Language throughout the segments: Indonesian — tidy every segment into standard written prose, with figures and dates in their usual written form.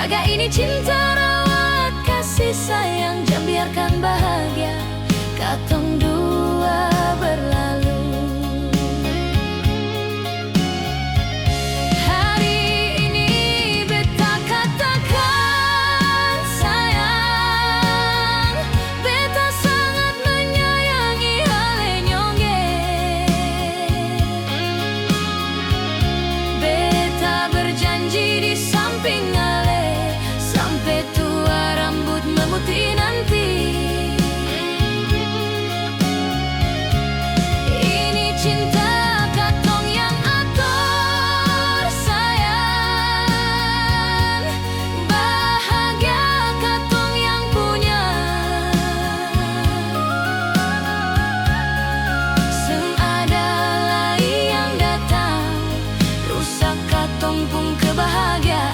Jaga ini cinta, rawat kasih sayang, jangan biarkan bahagia katong dua berlalu. Hari ini beta katakan sayang, beta sangat menyayangi hale nyongge. Beta berjanji di samping ale sampai tua rambut memutih nanti. Ini cinta katong yang ator sayang, bahagia katong yang punya. Sem ada lagi yang datang rusak katong pun kebahagiaan.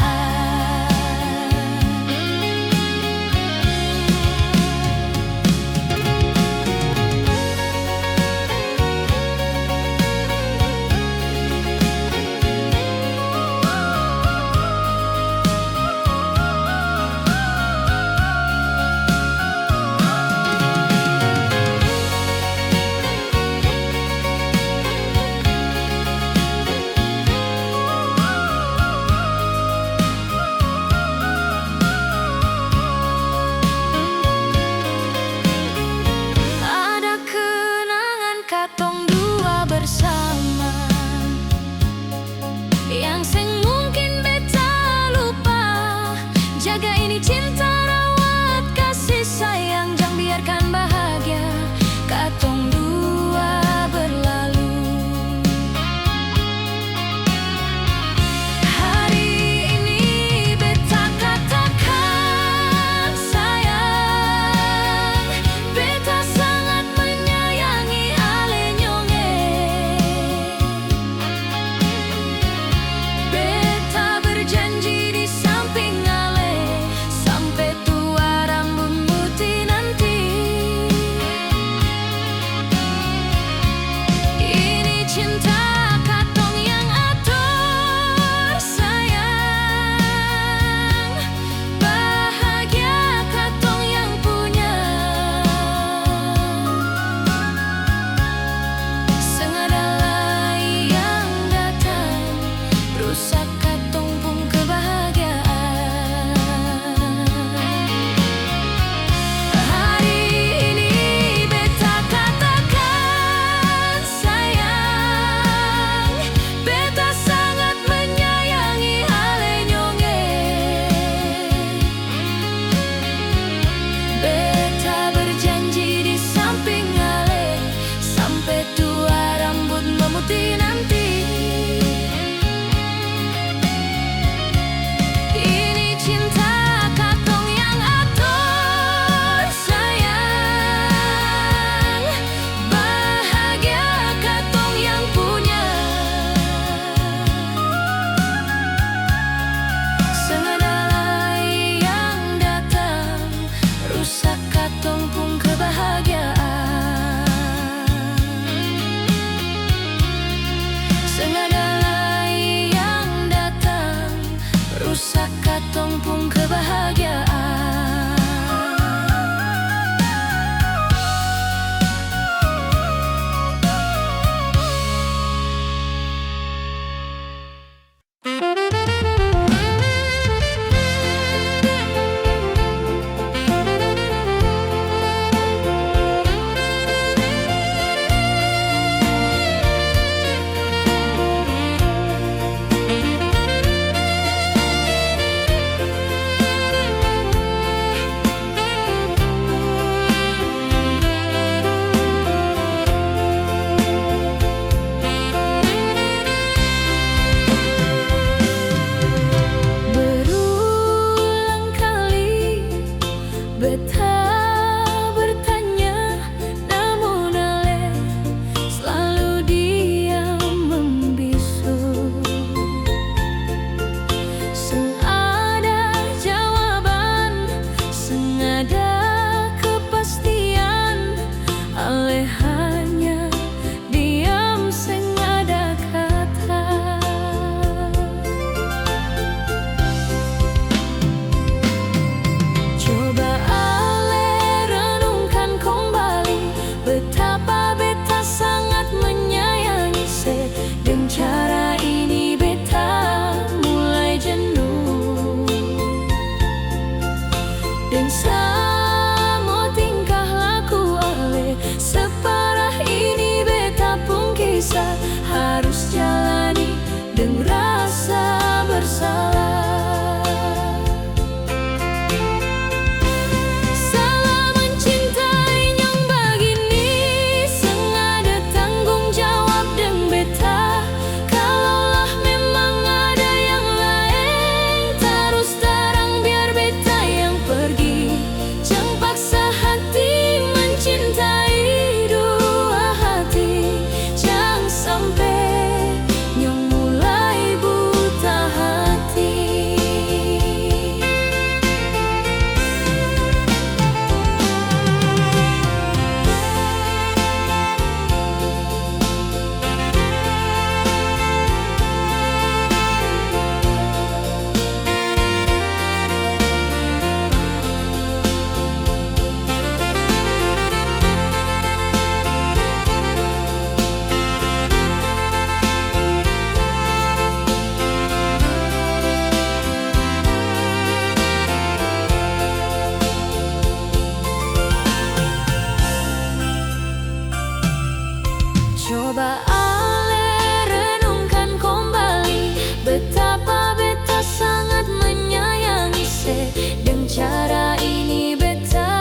Coba ale renungkan kembali betapa beta sangat menyayangi se. Dengan cara ini beta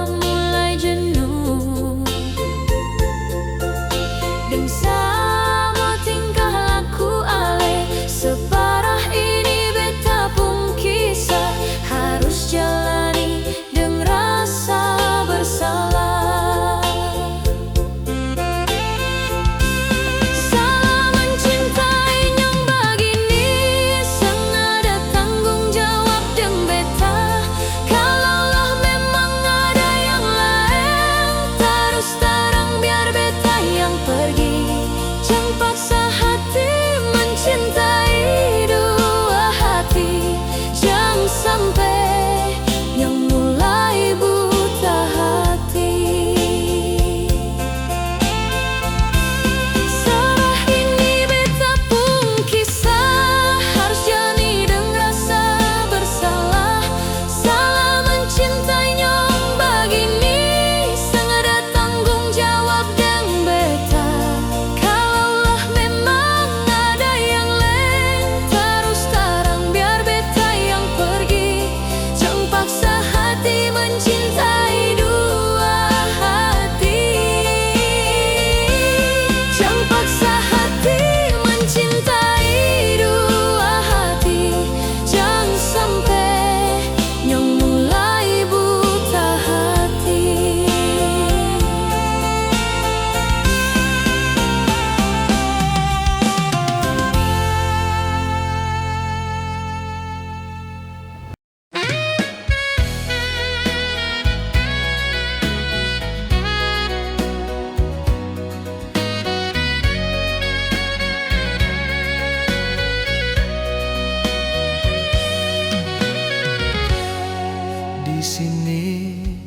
mulai jenuh. Dengan sama tingkah laku ale separah ini beta pun kisah harus jalani dengan rasa bersalah.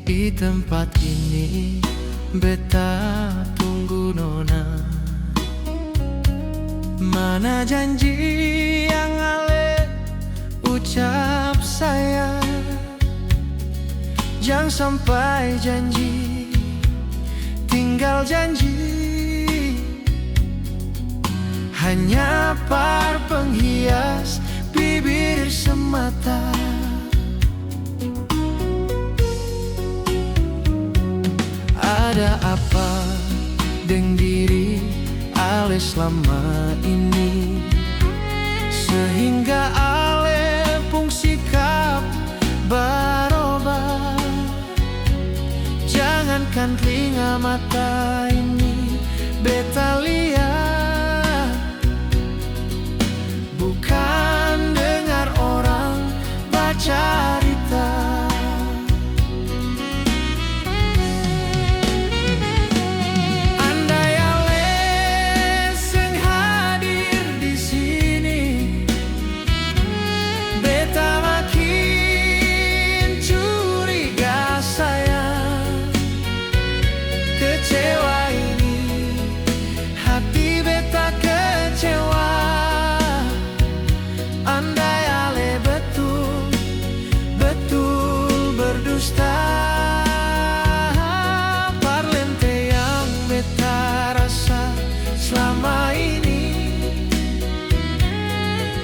Di tempat ini beta tunggu nona. Mana janji yang ale ucap sayang? Jangan sampai janji tinggal janji, hanya par penghias bibir semata. Ada apa dengan diri ale selama ini, sehingga ale pun sikap berubah. Jangankan telinga mata ini beta lihat, bukan dengar orang baca cerita. Parlente yang beta rasa selama ini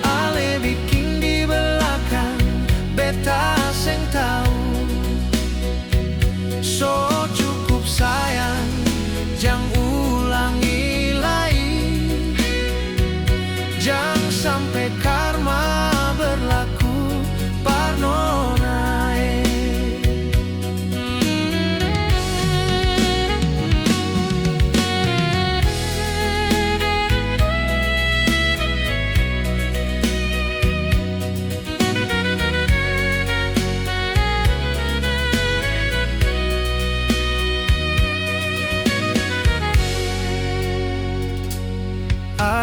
ale bikin di belakang beta seng tahu. So cukup sayang, jangan ulangi lagi. Jangan sampai karma berlaku parno.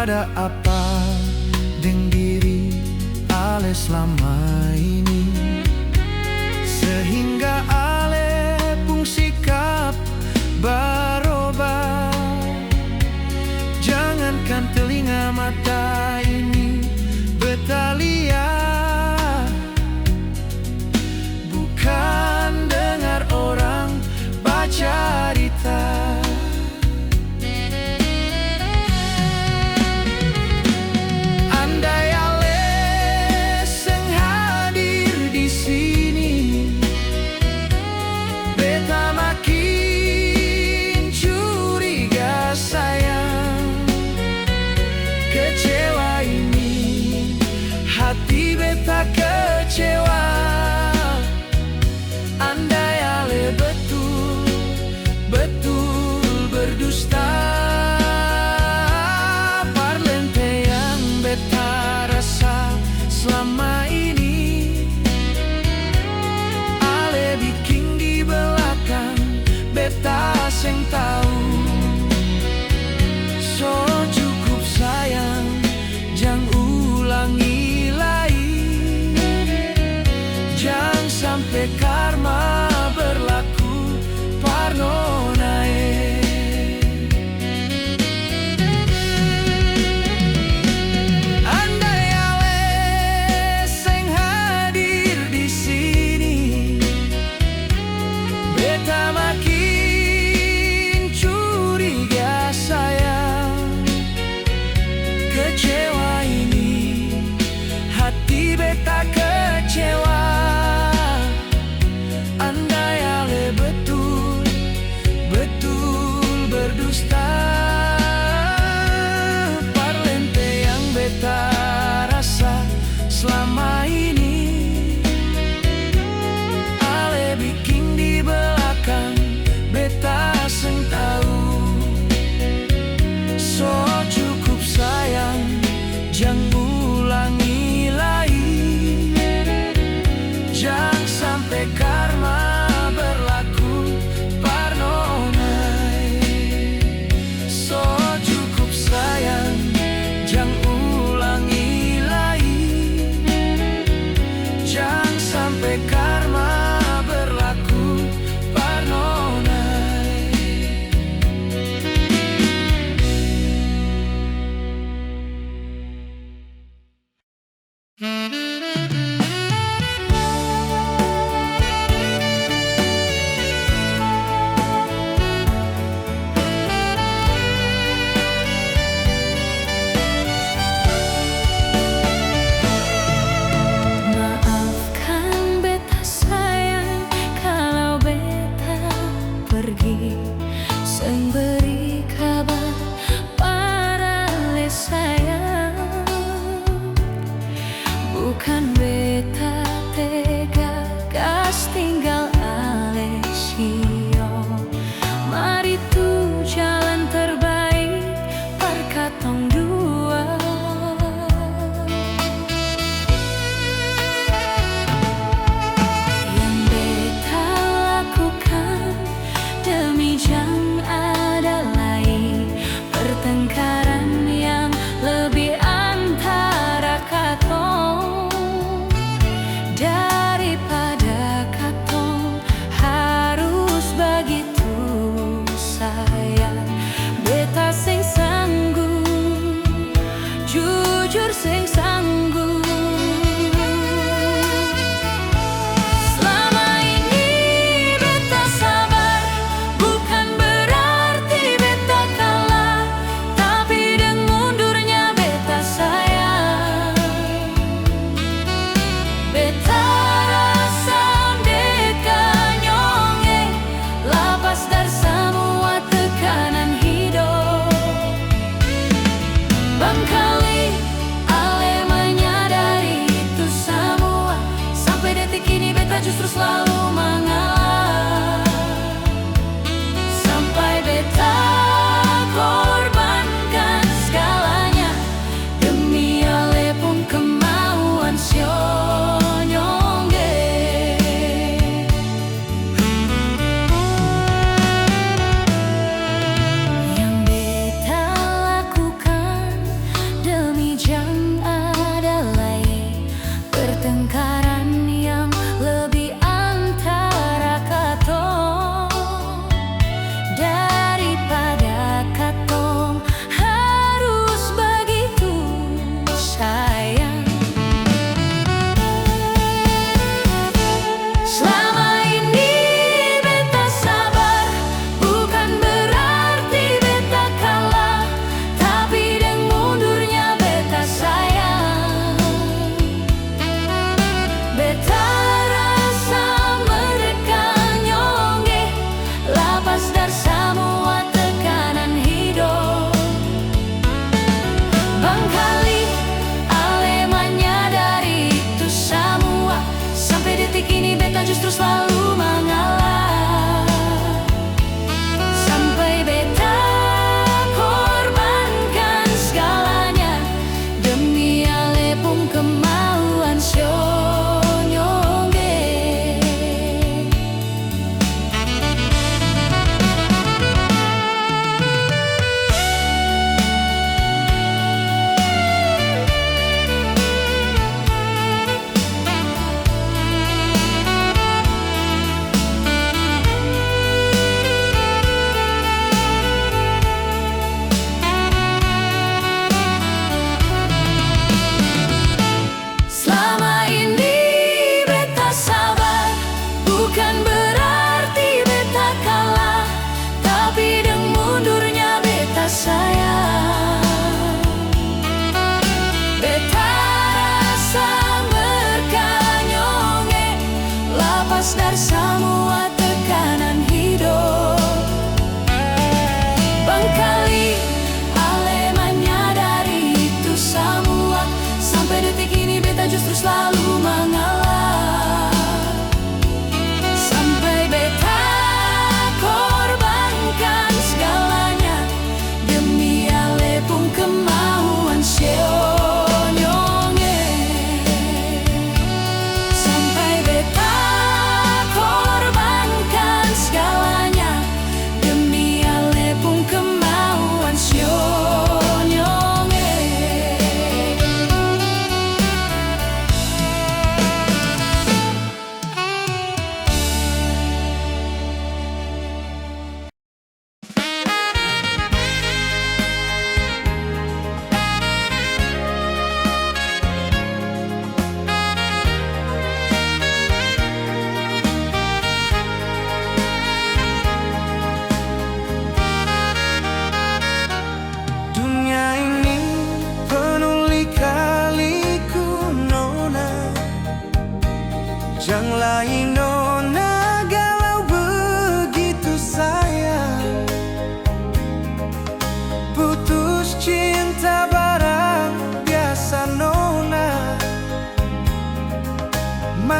Ada apa dengan diri ale selama ini, sehingga ale pun sikap berubah. Jangankan telinga mata ini beta lihat, bukan dengar orang baca cerita.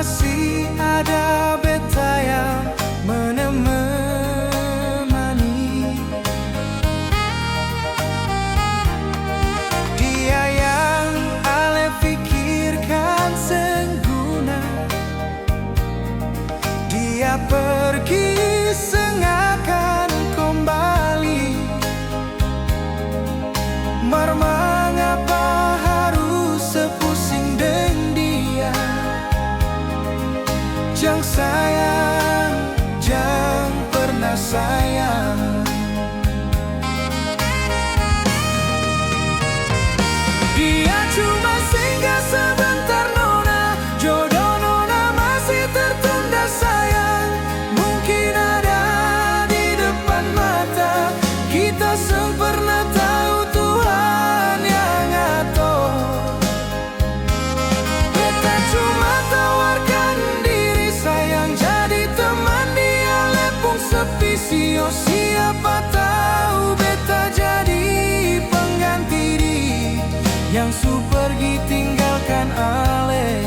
masih ada beta yang menemani. Dia yang ale pikirkan sengguna. Dia pergi sengakan kembali. Mar mengapa harus sepusing deng dia? Jang sayang, jang pernah sayang. Dia cuma singgah sebentar nona, jodoh nona masih tertunda sayang. Mungkin ada di depan mata, kita sempurna tahu Tuhan yang atur. Beta cuma tawarkan diri sayang jadi teman dia lepung sepi sio. Siapa tahu beta jadi pengganti dia yang su pergi tinggalkan ale.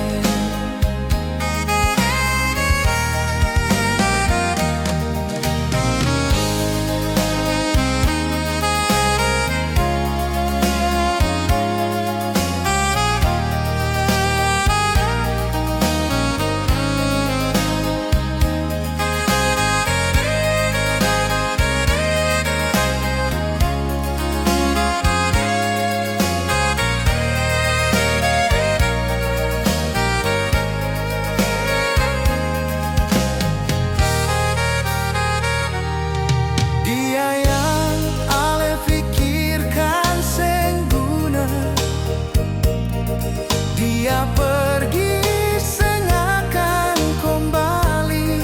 Dia yang ale pikirkan sengguna. Dia pergi sengakan kembali.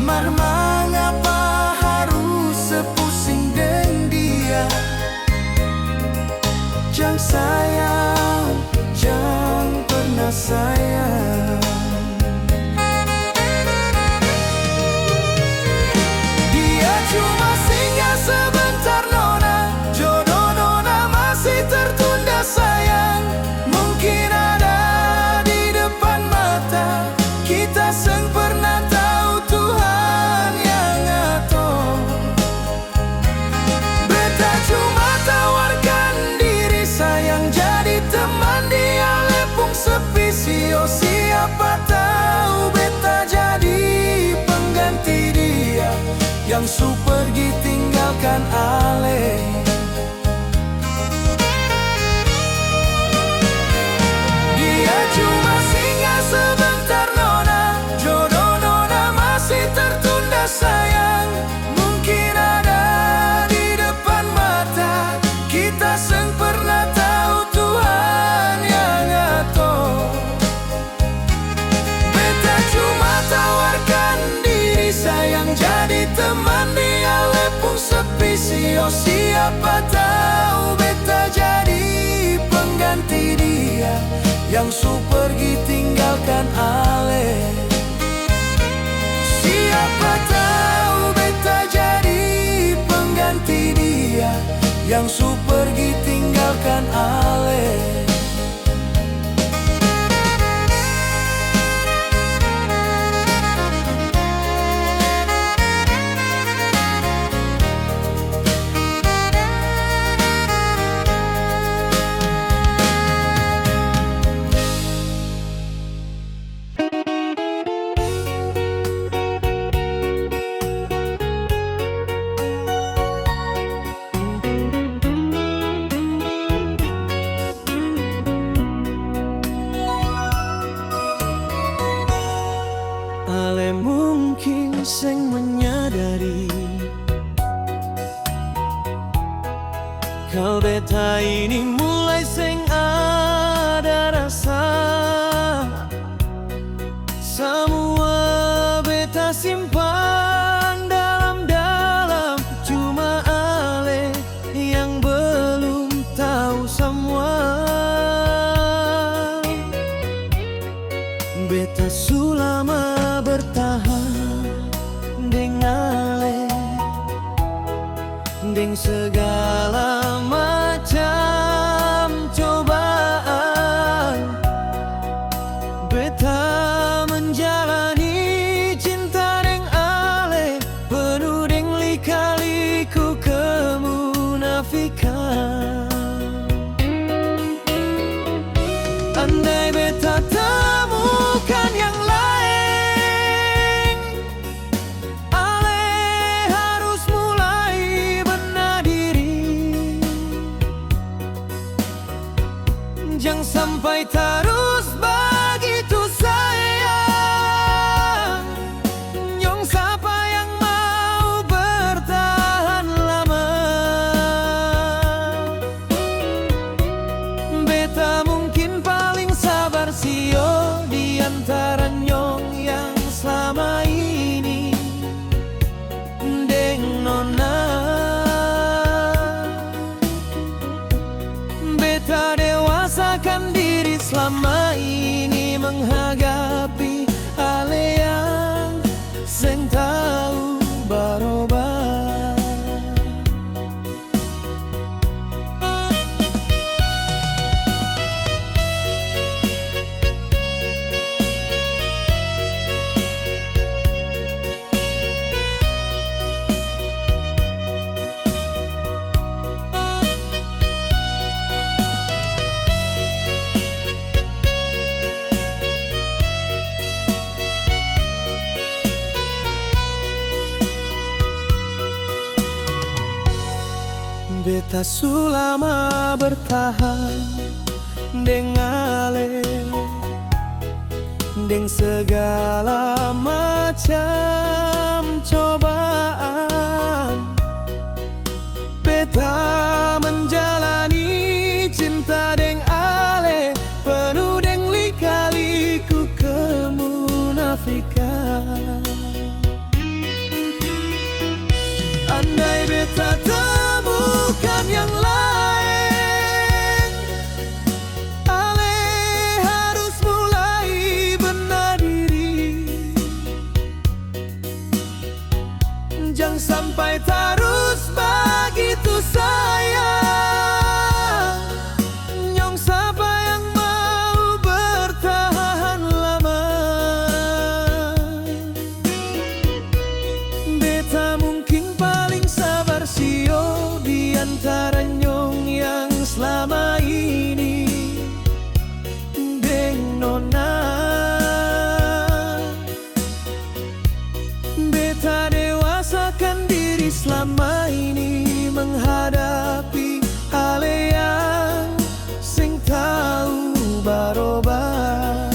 Mar mengapa harus sepusing deng dia? Jang sayang, jang pernah sayang. Dia cuma singgah sebentar nona, jodoh nona masih tertunda sayang. Mungkin ada di depan mata, kita sempurna tahu Tuhan yang atur. Beta cuma tawarkan diri sayang jadi teman dia lepung sepi sio. Siapa tahu beta jadi pengganti dia yang su pergi tinggalkan ale. Dia cuma singgah sebentar nona, jodoh nona masih tertunda sayang. Mungkin ada di depan mata, kita sempurna tahu Tuhan yang atur. Beta cuma tawarkan diri sayang jadi teman dia lepung sepi sio. Siapa tahu beta jadi pengganti dia yang su pergi tinggalkan ale. Siapa tahu beta jadi pengganti dia yang su pergi tinggalkan ale. Ale mungkin seng menyadari kau beta ini mulai seng ada rasa. Semua beta simpan dalam-dalam, cuma ale yang belum tahu semua. Beta sulama bertahan deng ale, deng segala macam cobaan. lika-liku kemunafikan. Andai beta temukan yang lain, ale harus mulai benar diri. Jangan sampai terus begitu sayang. Nyong siapa yang mau bertahan lama? Beta mungkin paling sabar sio di antara nyong yang selama ini deng nona. Beta dewasakan diri selama ini menghadapi ale yang seng tahu barobar. Beta sulama bertahan deng ale, deng segala macam cobaan. Beta menjalani cinta deng ale, penuh deng lika-liku kemunafikan. Andai beta temukan yang lain, ale harus mulai benar diri. Jangan sampai terus begitu sayang. Nyong siapa yang mau bertahan lama? Beta mungkin paling sabar sio di antara nyong yang selama ini deng nona. Beta dewasakan diri selama ini menghadapi ale yang sing tahu barobar.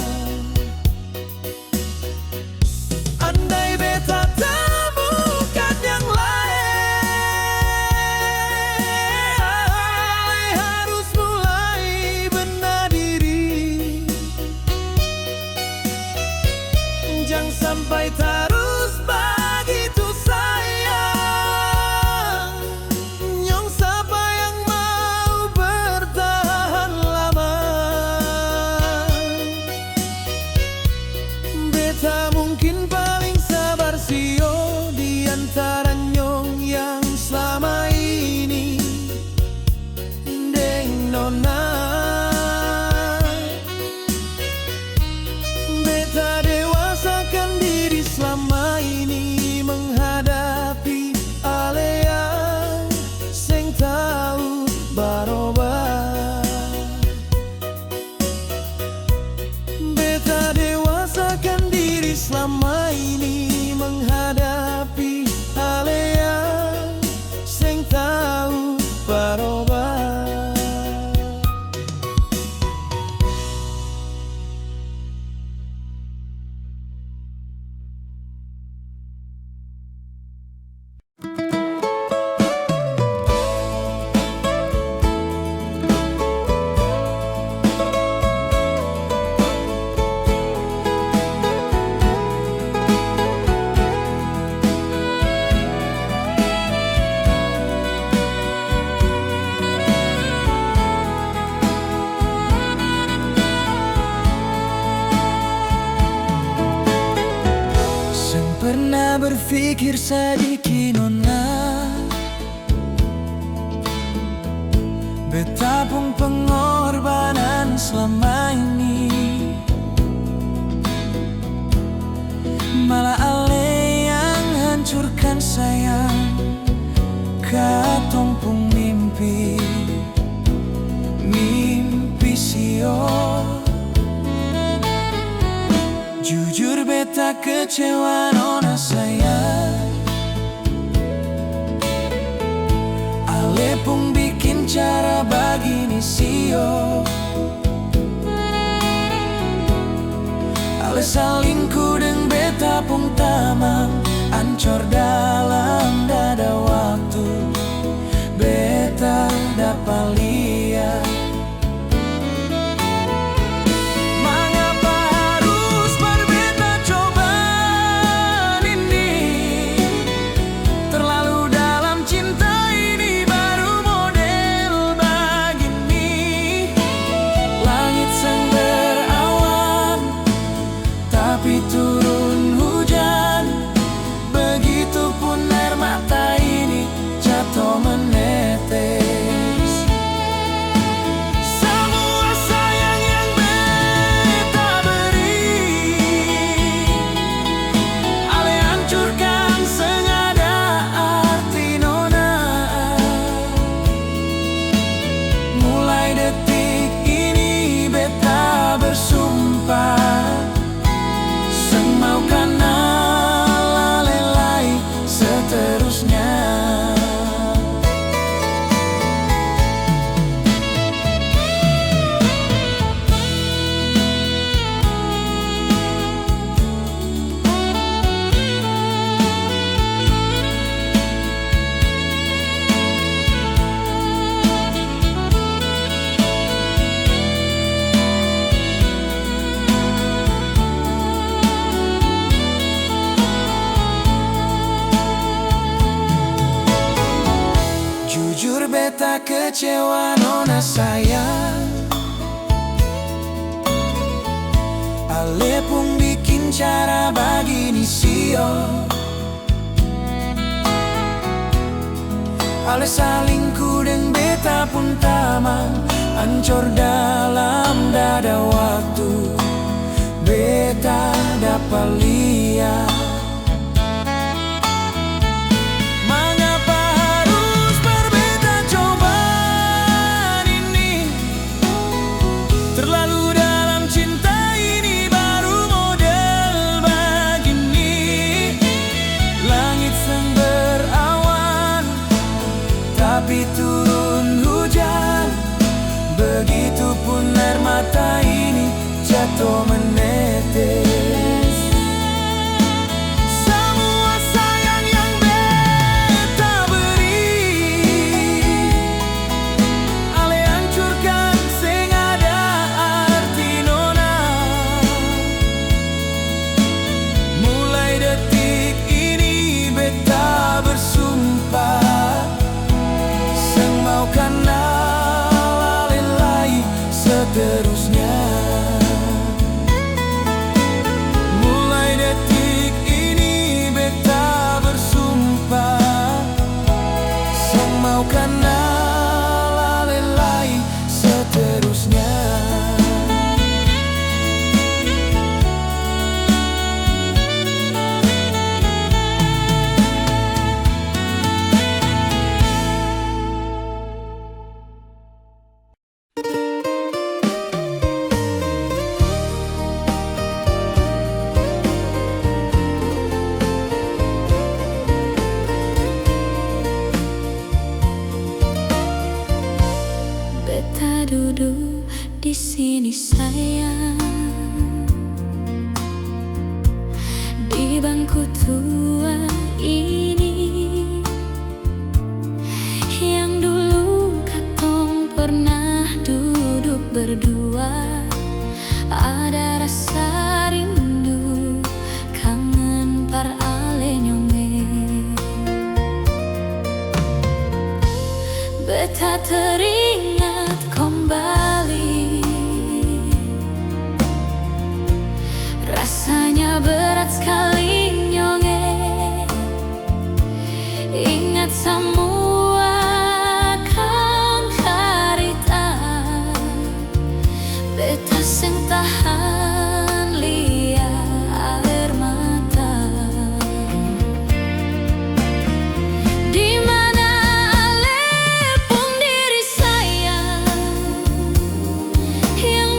Andai beta temukan yang lain, harus mulai benar diri. Jangan sampai terus begitu sayang. Nyong siapa yang mau bertahan lama? Beta mungkin paling sabar sio di antara nyong yang selama ini deng nona. Beta dewasakan diri selama ini menghadapi ale yang seng tahu barobar. Beta dewasakan diri selama ini menghadapi ale yang seng tahu barobar. Pernah berpikir sedikit nona, betapung pengorbanan selama ini, malah ale yang hancurkan sayang. Barsio. Jujur beta kecewa nona sayang, ale pun bikin cara begini sio. Ale salingku deng beta pun tamang, ancor dalam dada waktu. Beta dapat lihat mengapa harus berbeta coba ini. Terlalu dalam cinta ini baru model begini. Langit sang berawan tapi turun hujan, begitupun air mata ini jatuh menetes. Semua sayang yang beta beri, ale hancurkan sengaja arti nona. Mulai detik ini beta bersumpah, mau karena lalai seterusnya. Jujur beta kecewa nona sayang, ale pun bikin cara begini sio. Ale salingku deng beta pun tamang, ancor dalam dada waktu. Beta dapat lihat tapi turun hujan, begitupun air mata ini jatuh menetes. Semua sayang yang beta beri, ale hancurkan sengaja arti nona. Mulai detik ini beta bersumpah, mau karena lalai seterusnya. Mulai detik ini beta bersumpah, mau karena lalai seterusnya. Beta duduk di sini sayang, di bangku tua ini, yang dulu katong pernah duduk berdua. Ada rasa rindu, kangen par ale nyonge. Beta teringat kembali, rasanya berat sekali nyonge. Ingat semua kan karita, beta sing tahan lia air mata. Di mana ale pun diri saya yang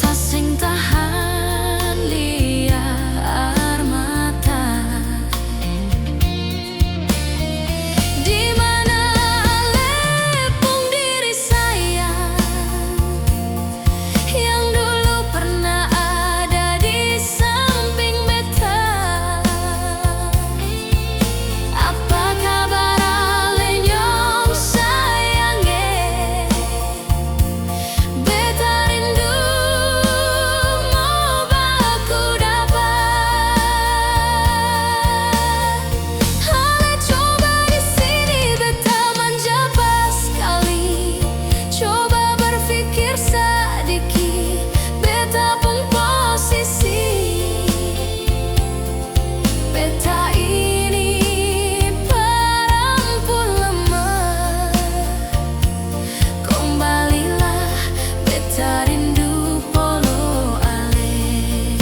nafas sing tahan liar mata. Di mana lepung diri saya yang dulu pernah ada di samping beta. Apa kabar alenyong sayange? Beta rindu mau baku dapat. Ale coba di sini beta menjaba sekali. Coba berpikir sedikit, beta pun posisi. Beta ini perempuan lemah. Kembalilah beta rindu polo ale.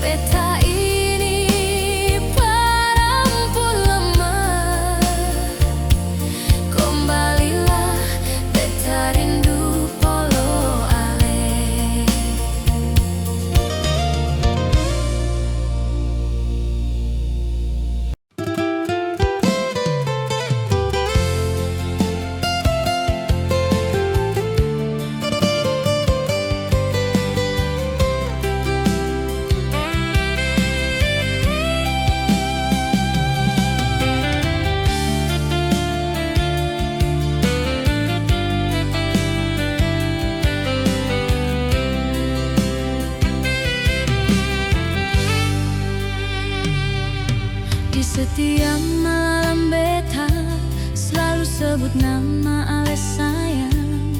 Beta ini perempuan lemah. Kembalilah beta rindu polo ale. Di setiap malam beta selalu sebut nama ale sayang.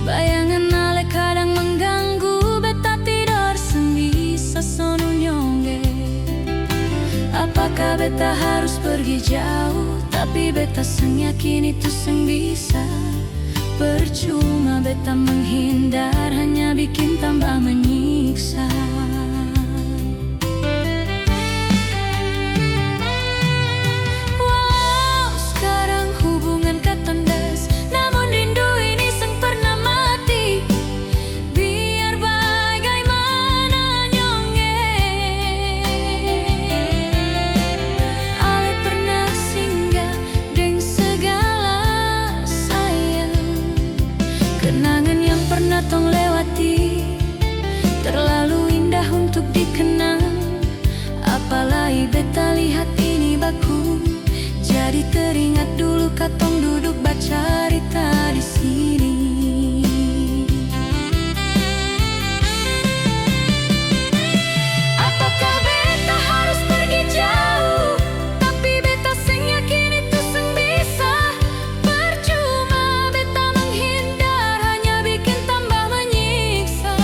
Bayangan ale kadang mengganggu beta tidur seng bisa sono nyongge. Apakah beta harus pergi jauh? Tapi beta seng yakin itu seng bisa. Percuma beta menghindar, hanya bikin tambah menyiksa. Walau sekarang hubungan kandas, namun rindu ini seng pernah mati. Biar bagaimana nyongge, ale pernah singgah deng segala sayang. Kenangan yang pernah tong lewati terlalu indah untuk dikenang. Apalagi beta lihat ini baku, jadi teringat dulu katong duduk bacarita di sini. Apakah beta harus pergi jauh? Tapi beta seng yakin itu seng bisa. Percuma beta menghindar, hanya bikin tambah menyiksa.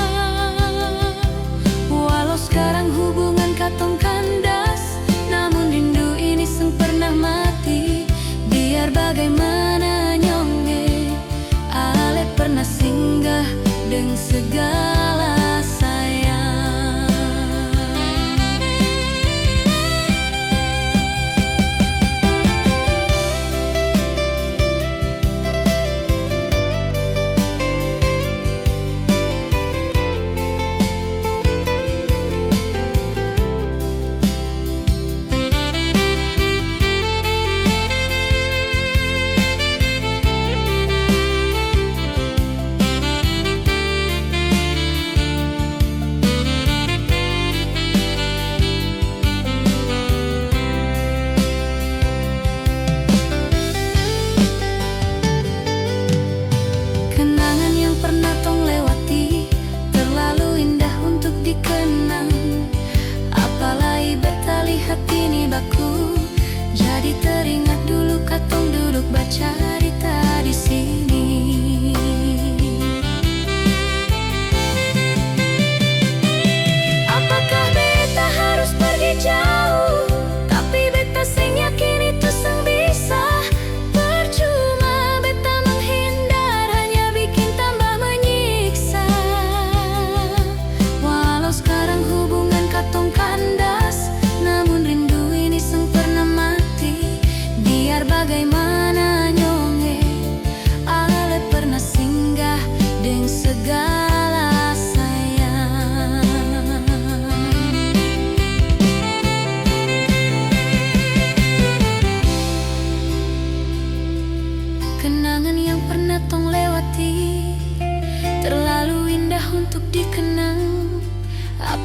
Walau sekarang hubungan katong kandas, namun rindu ini seng pernah mati. Biar bagaimana nyongge,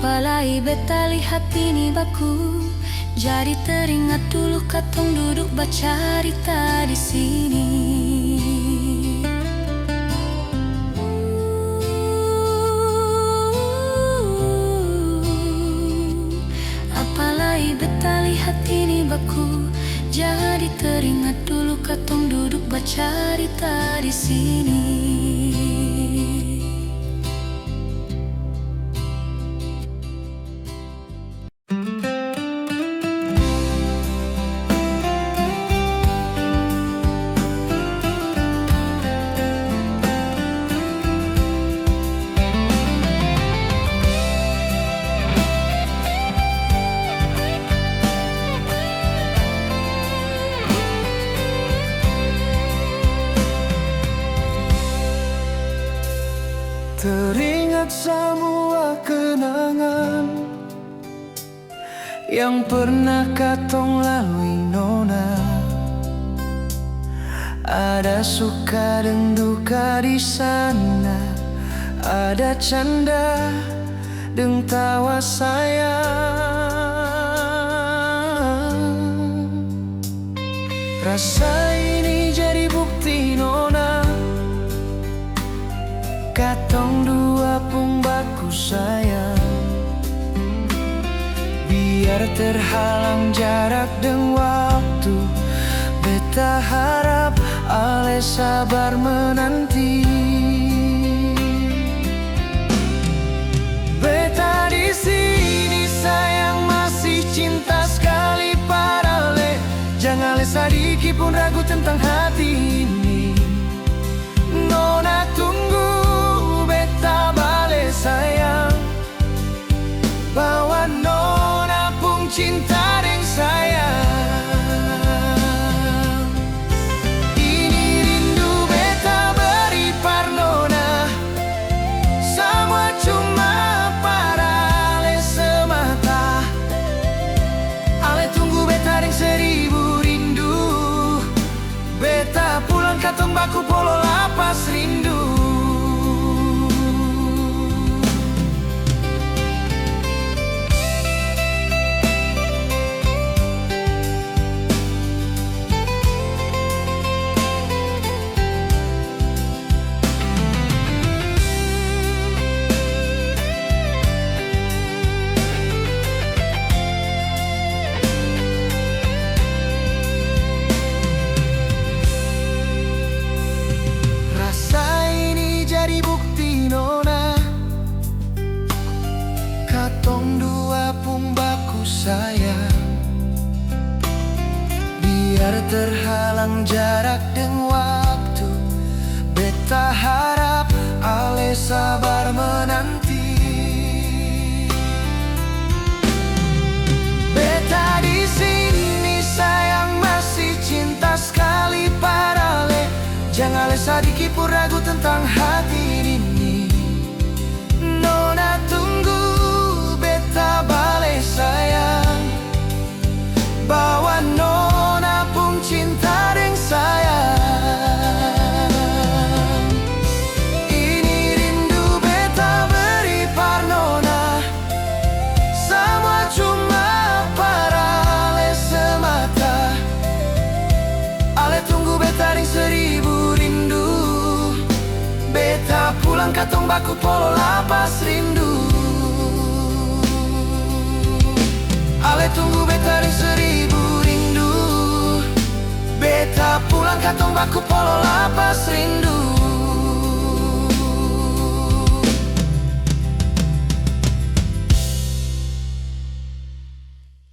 Apalagi beta lihat ini baku, jadi teringat dulu katong duduk bacarita di sini. Apalagi beta lihat ini baku, jadi teringat dulu katong duduk bacarita di sini. Teringat semua kenangan yang pernah katong lalui nona. Ada suka dan duka di sana, ada canda dan tawa sayang. Rasa ini jadi bukti nona, katong dua pun baku sayang. Biar terhalang jarak dan waktu, beta harap ale sabar menanti. Beta di sini sayang, masih cinta sekali pada ale. Jangan ale sedikit pun ragu tentang hati ini. Nona tunggu beta bale sayang, bahwa nona pun cinta deng sayang. Ini rindu beta beri par nona, semua cuma para ale semata. Ale tunggu beta deng 1000 rindu, beta pulang katong baku polo lapas rindu. Katong dua pun baku sayang, biar terhalang jarak dan waktu, beta harap ale sabar menanti. Beta di sini sayang, masih cinta sekali pada ale. Jangan ale sedikit pun ragu tentang hati ini. Nona tunggu beta bale sayang, bahwa nona pun cinta deng sayang. Ini rindu beta beri par nona, semua cuma para ale semata. Ale tunggu beta deng 1000 rindu, beta pulang katong baku polo lapas rindu. Ale tunggu beta deng 1000 rindu, beta pulang katong baku polo lapas rindu.